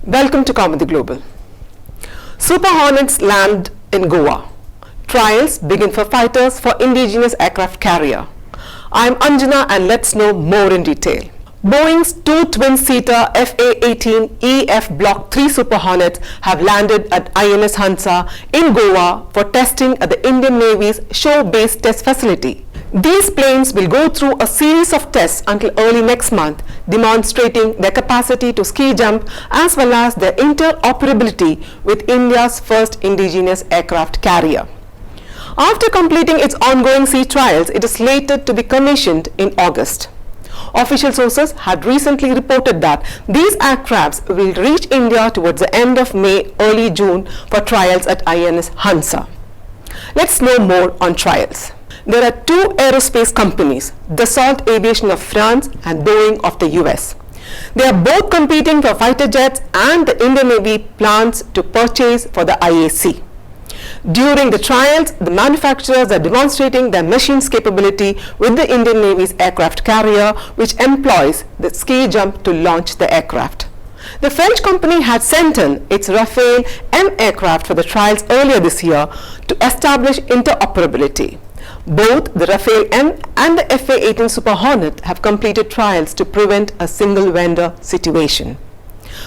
Welcome to Kaumudy Global. Super Hornets land in Goa. Trials begin for fighters for Indigenous Aircraft Carrier. I'm Anjana and let's know more in detail. Boeing's two twin-seater FA-18 EF Block III Super Hornets have landed at INS Hansa in Goa for testing at the Indian Navy's shore-based test facility. These planes will go through a series of tests until early next month, demonstrating their capacity to ski jump as well as their interoperability with India's first indigenous aircraft carrier. After completing its ongoing sea trials, it is slated to be commissioned in August. Official sources had recently reported that these aircrafts will reach India towards the end of May, early June for trials at INS Hansa. Let's know more on trials. There are two aerospace companies, Dassault Aviation of France and Boeing of the US. They are both competing for fighter jets and the Indian Navy plans to purchase for the IAC. During the trials, the manufacturers are demonstrating their machine's capability with the Indian Navy's aircraft carrier, which employs the ski jump to launch the aircraft. The French company had sent in its Rafale M aircraft for the trials earlier this year to establish interoperability. Both the Rafale M and the FA-18 Super Hornet have completed trials to prevent a single vendor situation.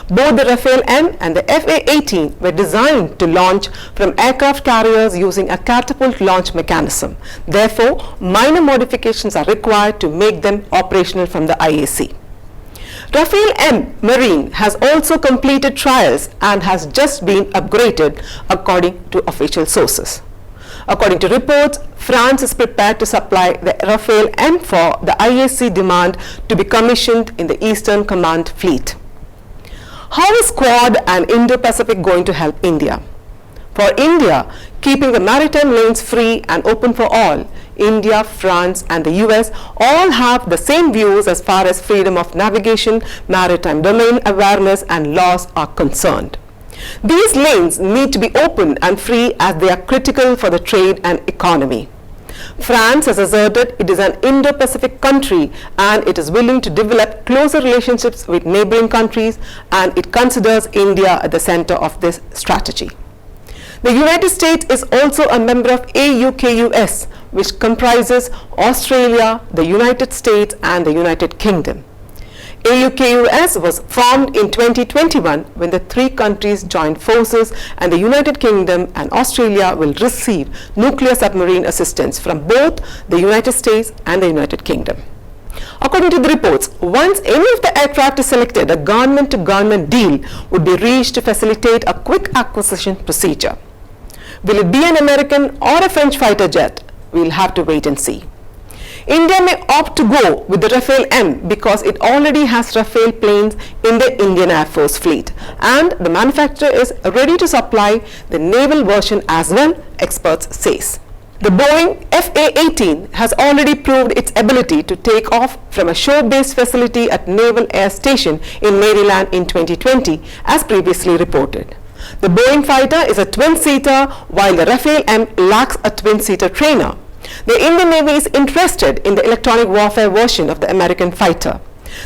Both the Rafale M and the FA-18 were designed to launch from aircraft carriers using a catapult launch mechanism. Therefore, minor modifications are required to make them operational from the IAC. Rafale M Marine has also completed trials and has just been upgraded according to official sources. According to reports, France is prepared to supply the Rafale M for the IAC demand to be commissioned in the Eastern Command Fleet. How is Quad and Indo-Pacific going to help India? For India, keeping the maritime lanes free and open for all, India, France and the US all have the same views as far as freedom of navigation, maritime domain awareness and laws are concerned. These lanes need to be open and free as they are critical for the trade and economy. France has asserted it is an Indo-Pacific country and it is willing to develop closer relationships with neighboring countries, and it considers India at the center of this strategy. The United States is also a member of AUKUS, which comprises Australia, the United States and the United Kingdom. AUKUS was formed in 2021 when the three countries joined forces, and the United Kingdom and Australia will receive nuclear submarine assistance from both the United States and the United Kingdom. According to the reports, once any of the aircraft is selected, a government-to-government deal would be reached to facilitate a quick acquisition procedure. Will it be an American or a French fighter jet? We'll have to wait and see. India may opt to go with the Rafale M because it already has Rafale planes in the Indian Air Force fleet, and the manufacturer is ready to supply the naval version as well, experts says. The Boeing FA-18 has already proved its ability to take off from a shore-based facility at Naval Air Station in Maryland in 2020, as previously reported. The Boeing fighter is a twin-seater, while the Rafale M lacks a twin-seater trainer. The Indian Navy is interested in the electronic warfare version of the American fighter.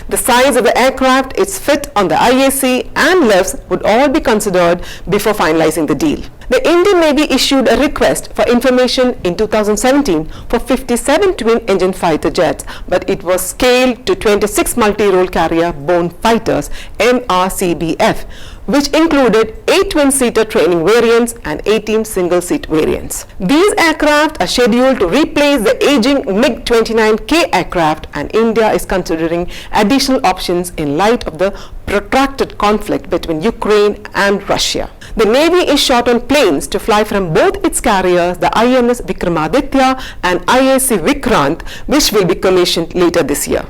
The size of the aircraft, its fit on the IAC and lifts would all be considered before finalizing the deal. The Indian Navy issued a request for information in 2017 for 57 twin-engine fighter jets, but it was scaled to 26 multi-role carrier-borne fighters (MRCBF), which included 8 twin-seater training variants and 18 single-seat variants. These aircraft are scheduled to replace the aging MiG-29K aircraft, and India is considering additional options in light of the protracted conflict between Ukraine and Russia. The Navy is short on planes to fly from both its carriers, the INS Vikramaditya and IAC Vikrant, which will be commissioned later this year.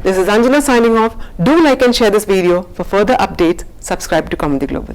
This is Anjana signing off. Do like and share this video. For further updates, subscribe to Kaumudy Global.